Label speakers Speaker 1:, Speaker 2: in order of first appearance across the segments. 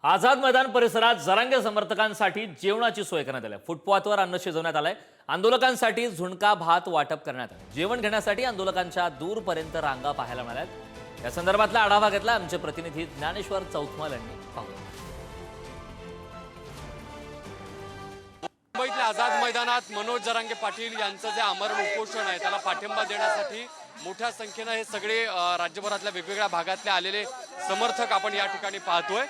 Speaker 1: आझाद मैदान परिसरात जरांगे समर्थकांसाठी जेवणाची सोय करण्यात आली आहे। फुटपाथवर अन्न शिजवण्यात आलंय। आंदोलकांसाठी झुणका भात वाटप करण्यात आले। जेवण घेण्यासाठी आंदोलकांच्या दूरपर्यंत रांगा पाहायला मिळाल्यात। या संदर्भातला आढावा घेतला आमचे प्रतिनिधी ज्ञानेश्वर चौथमल यांनी। पाहू
Speaker 2: मुंबईतल्या आझाद मैदानात मनोज जरांगे पाटील यांचं जे आमरण उपोषण आहे त्याला पाठिंबा देण्यासाठी मोठ्या संख्येने हे सगळे राज्यभरातल्या वेगवेगळ्या भागातले आलेले समर्थक आपण या ठिकाणी पाहतोय।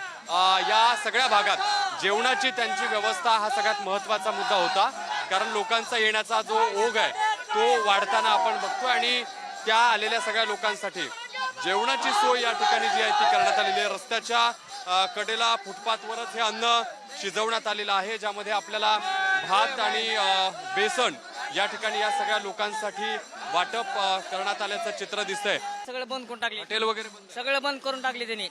Speaker 2: या सगळ्या भागात जेवणाची त्यांची व्यवस्था हा सगळ्यात महत्त्वाचा मुद्दा होता, कारण लोकांचा येण्याचा जो ओघ आहे तो वाढताना आपण बघतोय आणि त्या आलेल्या सगळ्या लोकांसाठी जेवणाची सोय या ठिकाणी जी आहे ती करण्यात आलेली आहे। रस्त्याच्या कडेला फुटपाथवरच हे अन्न शिजवण्यात आलेलं आहे, ज्यामध्ये आपल्याला भात आणि बेसन या ठिकाणी या सगळ्या लोकांसाठी वाटप करण्यात आल्याचं चित्र दिसतंय।
Speaker 3: सगळं बंद करून टाकले,
Speaker 2: हॉटेल वगैरे
Speaker 3: सगळं बंद करून टाकले त्यांनी।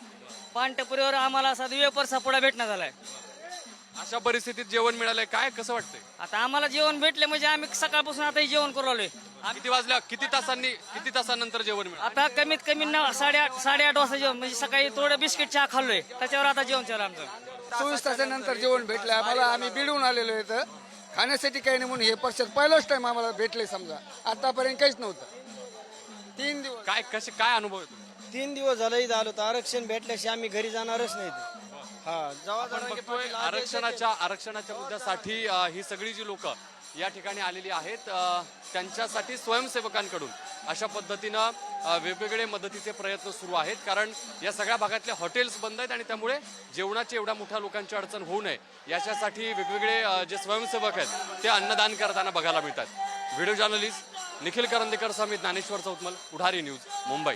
Speaker 3: पानटपुरीवर आम्हाला असा वेपर सापडा भेटण्यात आलाय।
Speaker 2: अशा परिस्थितीत जेवण मिळालंय, काय कसं वाटतंय?
Speaker 3: आता आम्हाला जेवण भेटले म्हणजे आम्ही सकाळपासून आता जेवण करू आलोय।
Speaker 2: किती तासानंतर जेवण मिळालं?
Speaker 3: आता कमीत कमी 8:30 वाजता जेवण, म्हणजे सकाळी थोडं बिस्किट चहा खाल्लोय, त्याच्यावर आता जेवण चालू आमचं।
Speaker 4: 24 तासानंतर जेवण भेटलं आम्हाला। आम्ही बिडून आलेलो इथं खाण्यासाठी काही नाही म्हणून हे पक्षात पहिलाच टाइम आम्हाला भेटले। समजा आतापर्यंत काहीच नव्हतं। 3 दिवस
Speaker 2: काय अनुभव येतो?
Speaker 5: 3 दिवस झालं इथं आलो तर आरक्षण भेटल्याशिवाय आम्ही घरी जाणारच नाही।
Speaker 2: आपण बघतोय आरक्षणाच्या मुद्द्यासाठी ही सगळी जी लोक या ठिकाणी आलेली आहेत त्यांच्यासाठी स्वयंसेवकांकडून अशा पद्धतीनं वेगवेगळे मदतीचे प्रयत्न सुरू आहेत, कारण या सगळ्या भागातले हॉटेल्स बंद आहेत आणि त्यामुळे जेवणाची एवढ्या मोठ्या लोकांची अडचण होऊ नये याच्यासाठी वेगवेगळे जे स्वयंसेवक आहेत ते अन्नदान करताना बघायला मिळतात। व्हिडिओ जर्नलिस्ट निखिल करंदीकर समित ज्ञानेश्वर चौथमल, पुढारी न्यूज, मुंबई।